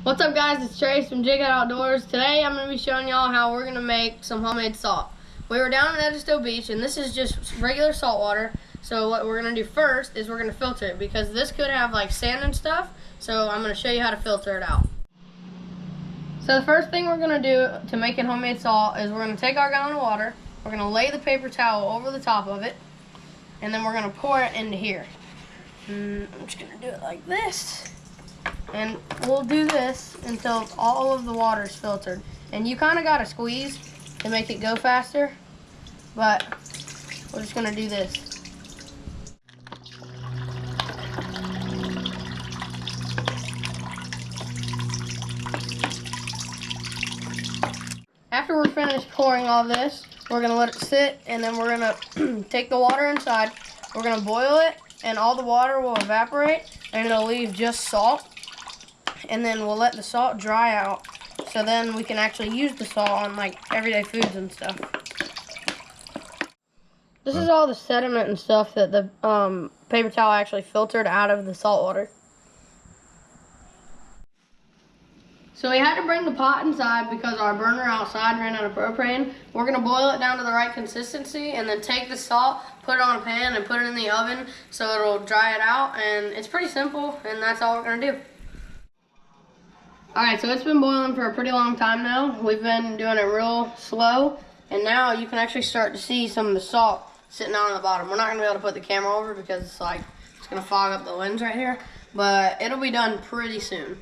What's up guys, it's Trace from Jig Out Outdoors. Today I'm going to be showing y'all how we're going to make some homemade salt. We were down at Edisto Beach and this is just regular salt water. So what we're going to do first is we're going to filter it because this could have like sand and stuff. So I'm going to show you how to filter it out. So the first thing we're going to do to make it homemade salt is we're going to take our gallon of water, we're going to lay the paper towel over the top of it, and then we're going to pour it into here. I'm just going to do it like this. And we'll do this until all of the water is filtered. And you kind of got to squeeze to make it go faster, but we're just going to do this. After we're finished pouring all this, we're going to let it sit, and then we're going to take the water inside, we're going to boil it, and all the water will evaporate, and it'll leave just salt. And then we'll let the salt dry out, so then we can actually use the salt on like everyday foods and stuff. This is all the sediment and stuff that the paper towel actually filtered out of the salt water. So we had to bring the pot inside because our burner outside ran out of propane. We're going to boil it down to the right consistency and then take the salt, put it on a pan, and put it in the oven so it'll dry it out. And it's pretty simple, and that's all we're going to do. Alright, so it's been boiling for a pretty long time now. We've been doing it real slow, and now you can actually start to see some of the salt sitting out on the bottom. We're not going to be able to put the camera over because it's going to fog up the lens right here, but it'll be done pretty soon.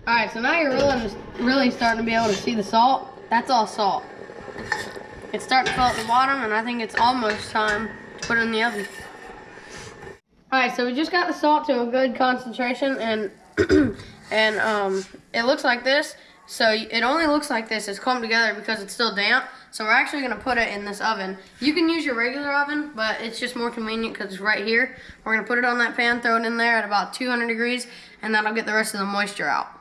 Alright, so now you're really starting to be able to see the salt. That's all salt. It's starting to fill at the bottom, and I think it's almost time to put it in the oven. Alright, so we just got the salt to a good concentration, and it looks like this. So it only looks like this. It's clumped together because it's still damp. So we're actually going to put it in this oven. You can use your regular oven, but it's just more convenient because it's right here. We're going to put it on that pan, throw it in there at about 200 degrees, and that'll get the rest of the moisture out.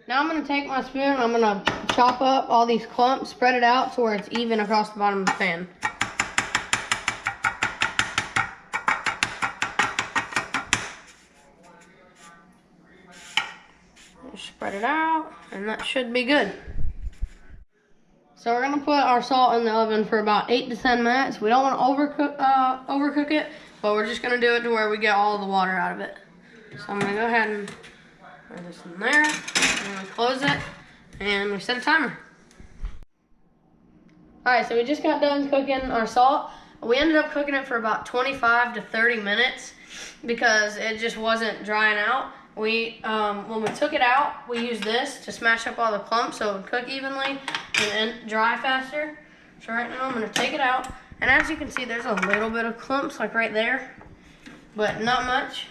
Now I'm going to take my spoon, I'm going to chop up all these clumps, spread it out so where it's even across the bottom of the pan. Just spread it out, and that should be good. So we're going to put our salt in the oven for about 8 to 10 minutes. We don't want to overcook it, but we're just going to do it to where we get all of the water out of it. So I'm going to go ahead and put this in there. And we close it, and we set a timer. Alright, so we just got done cooking our salt. We ended up cooking it for about 25 to 30 minutes because it just wasn't drying out. When we took it out, we used this to smash up all the clumps so it would cook evenly and dry faster. So right now I'm going to take it out, and as you can see, there's a little bit of clumps like right there, but not much.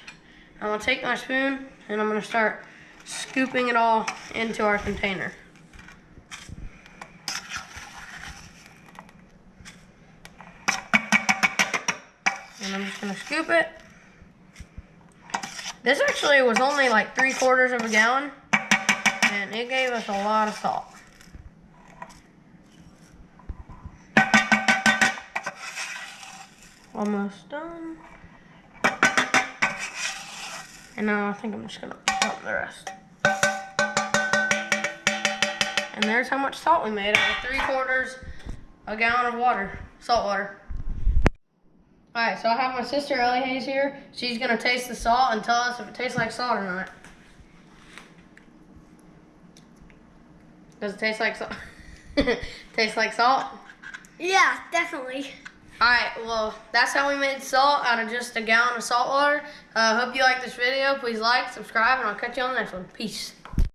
I'm going to take my spoon, and I'm going to start scooping it all into our container. And I'm just going to scoop it. This actually was only like 3/4 of a gallon, and it gave us a lot of salt. Almost done. And now I think I'm just going to dump the rest. And there's how much salt we made out of 3/4 a gallon of water, salt water. Alright, so I have my sister Ellie Hayes here. She's going to taste the salt and tell us if it tastes like salt or not. Does it taste like salt? Taste like salt? Yeah, definitely. Alright, well, that's how we made salt out of just a gallon of salt water. Hope you like this video. Please like, subscribe, and I'll catch you on the next one. Peace.